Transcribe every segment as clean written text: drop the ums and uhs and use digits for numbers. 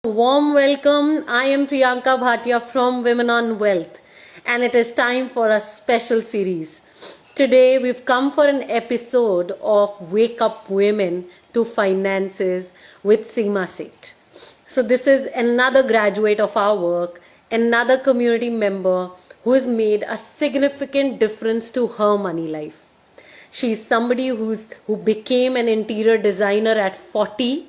Warm welcome. I am Priyanka Bhatia from Women on Wealth, and it is time for a special series. Today, we've come for an episode of Wake Up Women to Finances with Seema Seth. So, this is another graduate of our work, another community member who has made a significant difference to her money life. She's somebody who became an interior designer at 40,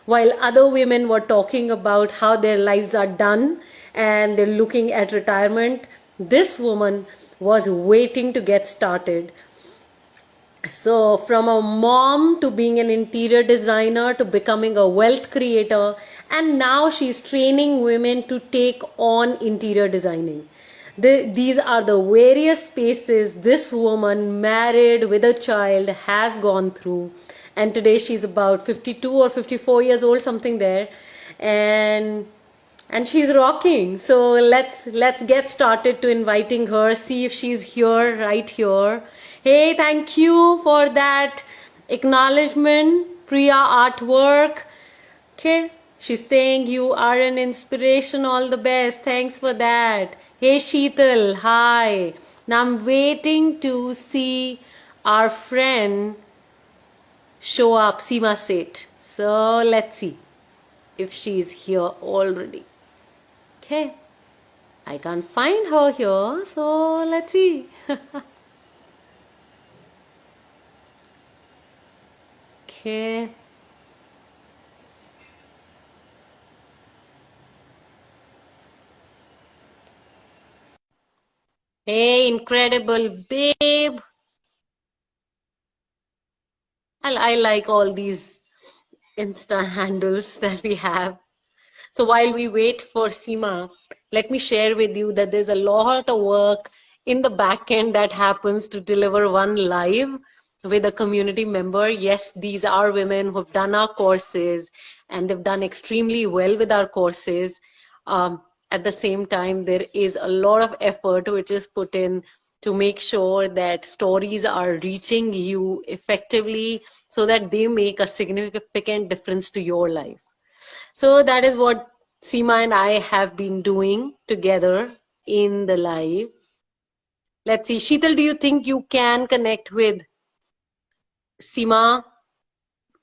while other women were talking about how their lives are done and they're looking at retirement. This woman was waiting to get started. So, from a mom to being an interior designer to becoming a wealth creator, and now she's training women to take on interior designing. These are the various spaces this woman, married with a child, has gone through. And today she's about 52 or 54 years old, something there. And she's rocking. So let's get started to inviting her, see if she's here, right here. Hey, thank you for that acknowledgement, Priya Artwork. Okay, she's saying you are an inspiration, all the best. Thanks for that. Hey, Sheetal, hi. Now I'm waiting to see our friend show up, Seema Seth. So let's see if she's here already. Okay, I can't find her here, so let's see. Okay. Hey, incredible babe. I like all these Insta handles that we have. So while we wait for Seema, let me share with you that there's a lot of work in the back end that happens to deliver one live with a community member. Yes, these are women who've done our courses and they've done extremely well with our courses. At the same time, there is a lot of effort which is put in to make sure that stories are reaching you effectively so that they make a significant difference to your life. So that is what Seema and I have been doing together in the live. Let's see. Sheetal, do you think you can connect with Seema?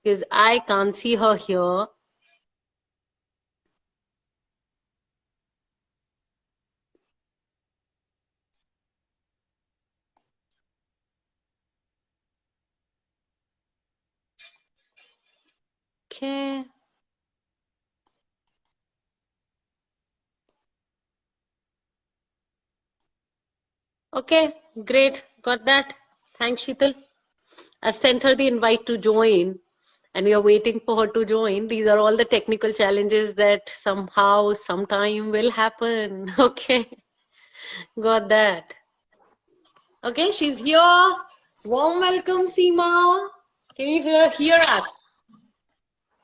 Because I can't see her here. Okay. Okay, great. Got that. Thanks, Sheetal. I've sent her the invite to join and we are waiting for her to join. These are all the technical challenges that somehow, sometime will happen. Okay, got that. Okay, she's here. Warm welcome, Seema. Can you hear us?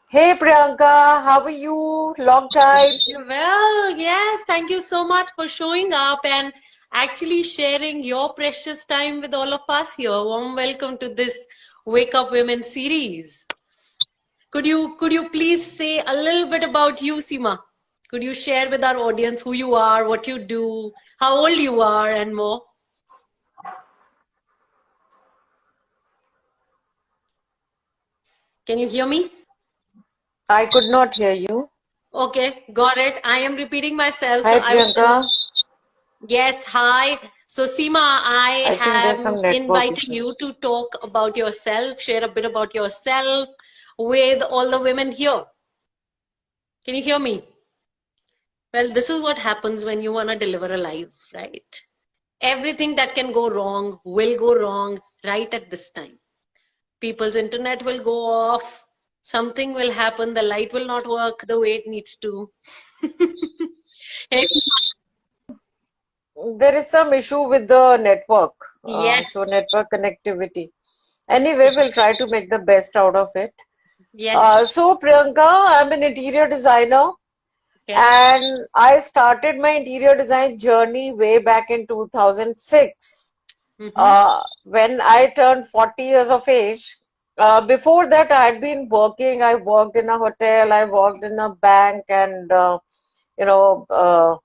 Hey Priyanka, how are you? Long time. Well, yes, thank you so much for showing up and actually sharing your precious time with all of us here. Warm welcome to this Wake Up Women series. Could you please say a little bit about you, Seema? Could you share with our audience who you are, what you do, how old you are, and more? Can you hear me? I could not hear you. Okay, got it. I am repeating myself, so Hi I will. Priyanka. Yes, hi. So, Seema, I I think there's am some network inviting issue. you to talk about yourself, share a bit about yourself with all the women here. Can you hear me? Well, this is what happens when you want to deliver a live, right? Everything that can go wrong will go wrong right at this time. People's internet will go off, something will happen, the light will not work the way it needs to. There is some issue with the network, Yes, so network connectivity. Anyway, we'll try to make the best out of it. yes, So Priyanka, I'm an interior designer okay. and I started my interior design journey way back in 2006. Mm-hmm. When I turned 40 years of age, Before that, I had been working. I worked in a hotel, I worked in a bank, and you know,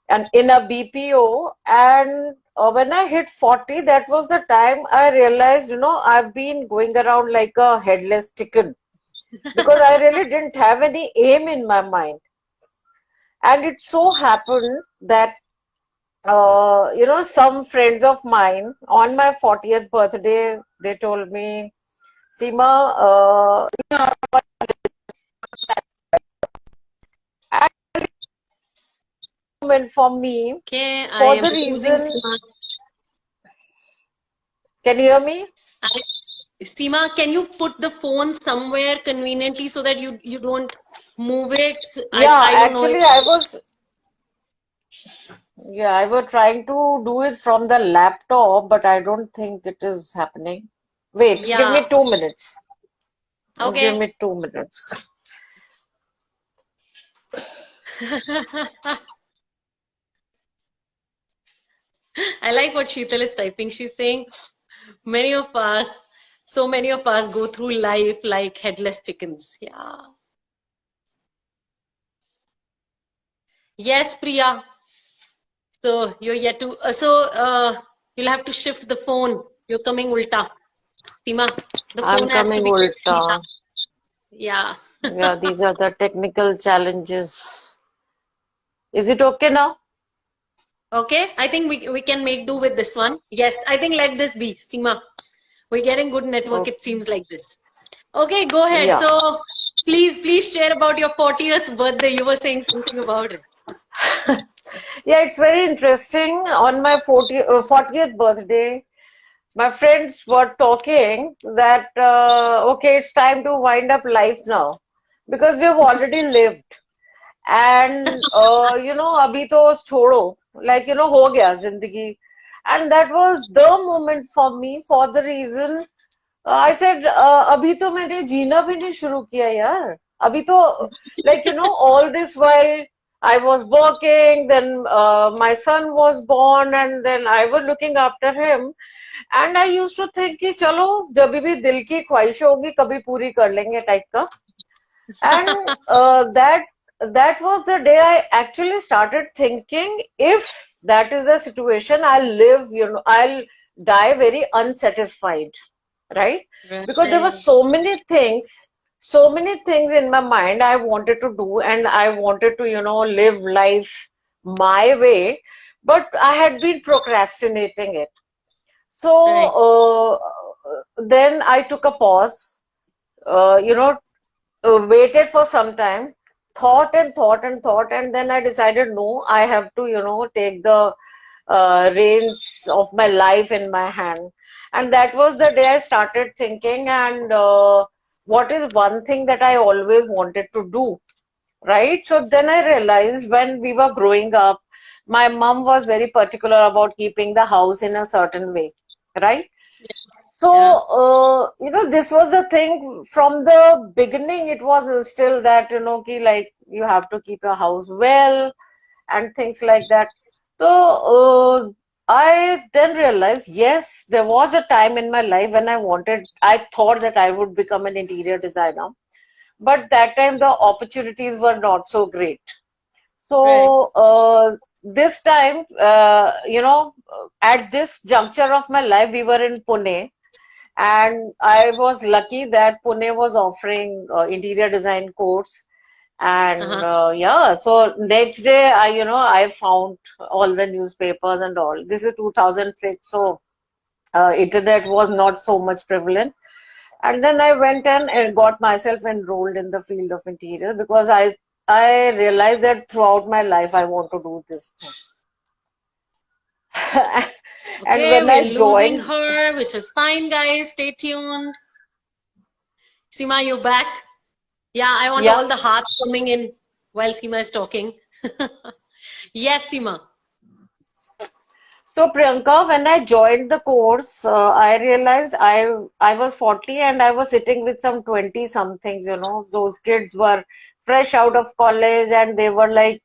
and in a BPO. And when I hit 40, that was the time I realized, I've been going around like a headless chicken because I really didn't have any aim in my mind. And it so happened that, some friends of mine on my 40th birthday, they told me, Seema, moment for me, Okay, I for am the losing reason, Seema. can you hear me? Seema, can you put the phone somewhere conveniently so that you don't move it? Yeah, I don't know if actually, I was trying to do it from the laptop, but I don't think it is happening. Wait, give yeah. me 2 minutes. Give Okay. me 2 minutes. I like what Sheetal is typing. She's saying many of us, so many of us go through life like headless chickens. Yeah. Yes, Priya. So you're yet to. You'll have to shift the phone. You're coming ulta. Seema, the I'm phone has to coming be kept Seema. Ulta. Yeah. Yeah, these are the technical challenges. Is it okay now? Okay. I think we can make do with this one. Yes. I think let this be Seema. We're getting good network. Oh, It seems like this. Okay. Go ahead. yeah. So please share about your 40th birthday. You were saying something about it. Yeah, it's very interesting. On my 40th birthday, my friends were talking that, okay, it's time to wind up life now because we've already lived. And, abhi to chodo, like, ho gaya zindagi. And that was the moment for me for the reason I said, अभी तो मैंने जीना भी नहीं शुरू किया यार. अभी तो, like, all this while I was working, then my son was born, and then I was looking after him. And I used to think कि चलो जब भी दिल की ख्वाहिश होगी कभी पूरी कर लेंगे टाइप का. And that was the day I actually started thinking if that is the situation, I'll live, I'll die very unsatisfied, right? Because there were Right. so many things in my mind I wanted to do, and I wanted to, live life my way, but I had been procrastinating it. Right. So then I took a pause, uh, you know, waited for some time, thought and thought and thought, and then I decided no, I have to, take the reins of my life in my hand. And that was the day I started thinking, and what is one thing that I always wanted to do, right? So then I realized when we were growing up, my mom was very particular about keeping the house in a certain way, right? So, Yeah. this was the thing from the beginning. It was instilled that, like you have to keep your house well and things like that. So, I then realized, yes, there was a time in my life when I thought that I would become an interior designer, but that time the opportunities were not so great. Right. So, this time, at this juncture of my life, we were in Pune, and I was lucky that Pune was offering interior design course. And Uh-huh. yeah, so next day I found all the newspapers and all. This is 2006, so internet was not so much prevalent. And then I went and got myself enrolled in the field of interior because I realized that throughout my life I want to do this thing. And Okay, when we're I losing joined, her, which is fine, guys. Stay tuned. Seema, you back? Yeah, I want yeah. all the hearts coming in while Seema is talking. Yes, Seema. So Priyanka, when I joined the course, I realized I was 40 and I was sitting with some 20 somethings, those kids were fresh out of college and they were like,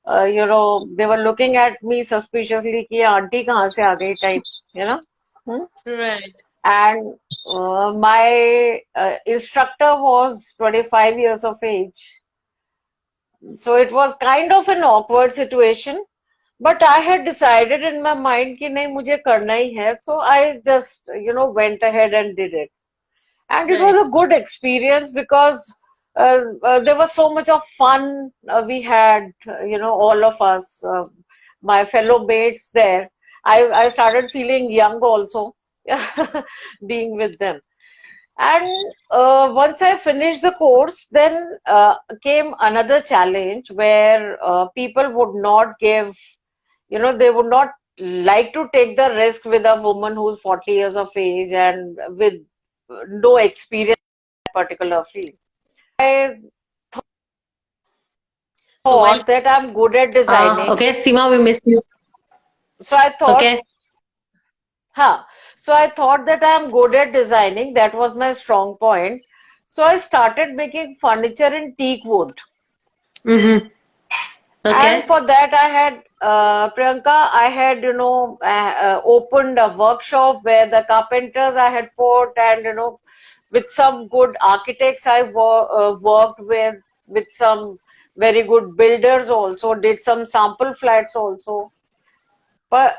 they were looking at me suspiciously कि ये aunty कहाँ से आ गई type, you know. Hmm? Right. and my instructor was 25 years of age. So it was kind of an awkward situation. But I had decided in my mind कि नहीं मुझे करना ही है. So I just, went ahead and did it. And it was Right. a good experience because there was so much of fun we had, all of us, my fellow mates there. I started feeling young also, being with them. And once I finished the course, then came another challenge where people would not give, they would not like to take the risk with a woman who's 40 years of age and with no experience in that particular field. I So while thought that I'm good at designing. okay, Seema, we missed you. So I thought, Okay. huh. So I thought that I'm good at designing. That was my strong point. So I started making furniture in teak wood. Mm-hmm. And Okay. for that, I had, Priyanka, I had, opened a workshop where the carpenters I had put, and, with some good architects I worked with some very good builders also, did some sample flats also. But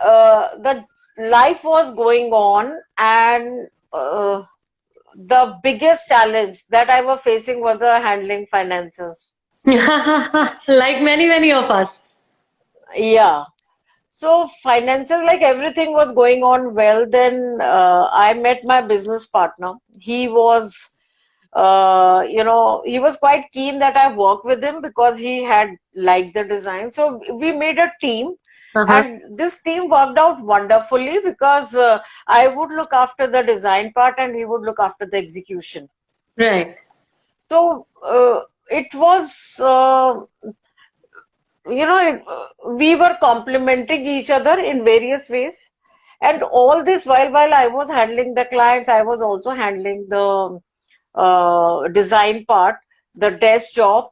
the life was going on, and the biggest challenge that I was facing was the handling finances. Like many of us. Yeah. So finances, like everything was going on well. Then I met my business partner. He was, he was quite keen that I work with him because he had liked the design. So we made a team, Uh-huh. and this team worked out wonderfully because I would look after the design part and he would look after the execution. Right. So it was, we were complementing each other in various ways. And all this while I was handling the clients, I was also handling the design part, the desk job.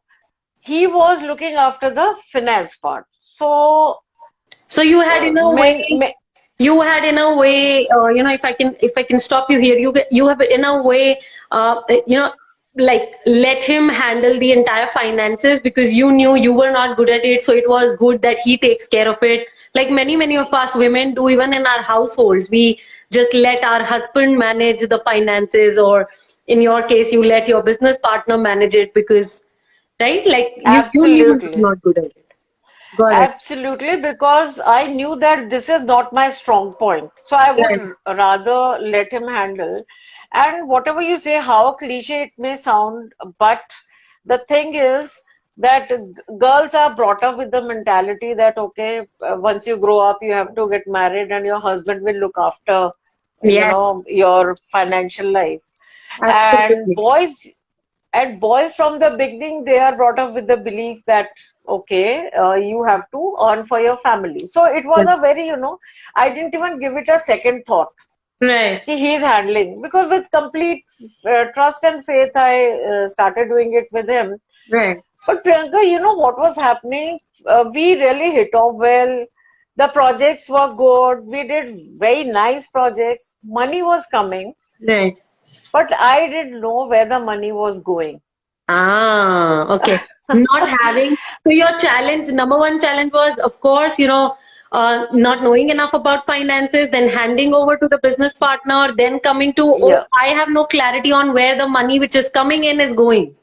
He was looking after the finance part. So, So you had in a way, men, you had in a way, if I can stop you here, you have in a way, like let him handle the entire finances because you knew you were not good at it. So it was good that he takes care of it. Like many of us women do, even in our households, we just let our husband manage the finances, or in your case, you let your business partner manage it because, right? Like you knew you were absolutely. not good at it. Got it. Absolutely, because I knew that this is not my strong point. So I Right. would rather let him handle. And whatever you say, how cliche it may sound, but the thing is that girls are brought up with the mentality that, okay, once you grow up, you have to get married and your husband will look after, Yes, your financial life. And absolutely. boys from the beginning, they are brought up with the belief that, okay, you have to earn for your family. So it was Yeah. a very, I didn't even give it a second thought. Right, He is handling, because with complete trust and faith, I started doing it with him. right. But Priyanka, you know what was happening? We really hit off well. The projects were good. We did very nice projects. Money was coming, Right. but I didn't know where the money was going. Ah, okay. Not having, so your challenge, number one challenge was, of course, not knowing enough about finances, then handing over to the business partner, then coming to, oh, Yeah. I have no clarity on where the money which is coming in is going.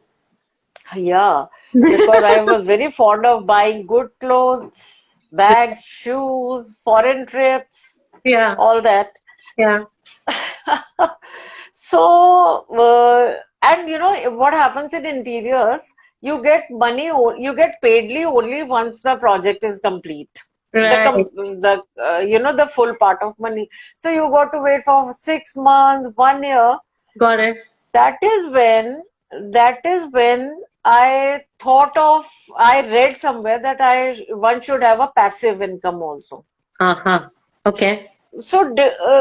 Yeah, because I was very fond of buying good clothes, bags, shoes, foreign trips, Yeah, all that. yeah, So, and what happens in interiors, you get money, you get paidly only once the project is complete. The right. the full part of money. So you got to wait for 6 months, 1 year. Got it. That is when I read somewhere that one should have a passive income also. Uh-huh. Okay. So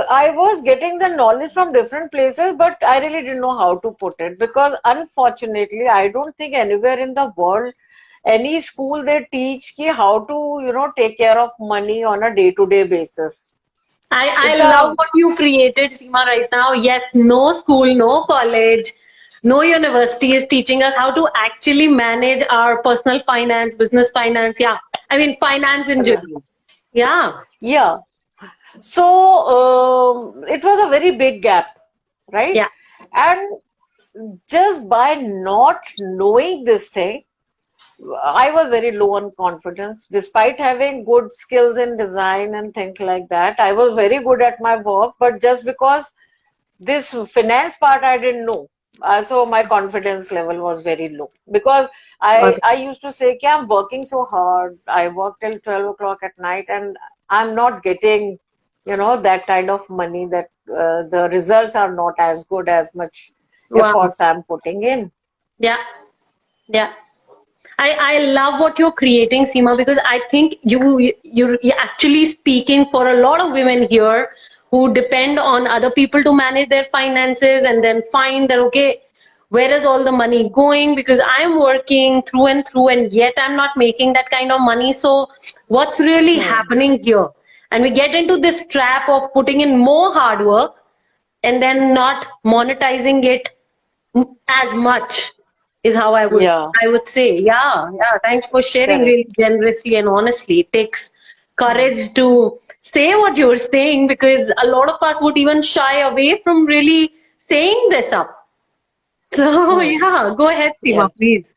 I was getting the knowledge from different places, but I really didn't know how to put it, because unfortunately I don't think anywhere in the world, any school, they teach ki how to take care of money on a day-to-day basis. I It's love a what you created, Seema, right now. Yes, no school, no college, no university is teaching us how to actually manage our personal finance, business finance. Yeah. I mean, finance in general. Yeah. yeah. So it was a very big gap, right? Yeah. And just by not knowing this thing, I was very low on confidence. Despite having good skills in design and things like that, I was very good at my work, but just because this finance part I didn't know. So my confidence level was very low because Got it. I used to say, "Okay, I'm working so hard. I work till 12 o'clock at night and I'm not getting, that kind of money that the results are not as good as much Wow. efforts I'm putting in." Yeah. Yeah. I love what you're creating, Seema, because I think you're actually speaking for a lot of women here who depend on other people to manage their finances and then find that okay, where is all the money going? Because I'm working through and through and yet I'm not making that kind of money. So what's really Hmm. happening here? And we get into this trap of putting in more hard work and then not monetizing it as much is how Yeah, I would say. Yeah, yeah. Thanks for sharing correct. really generously and honestly. It takes Hmm. courage to say what you're saying because a lot of us would even shy away from really saying this up. So Hmm. yeah, go ahead, Yeah. Seema, please.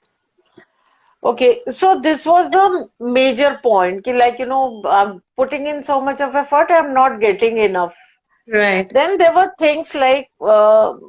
Okay, so this was the major point. Ki like, I'm putting in so much of effort, I'm not getting enough. Right. Then there were things like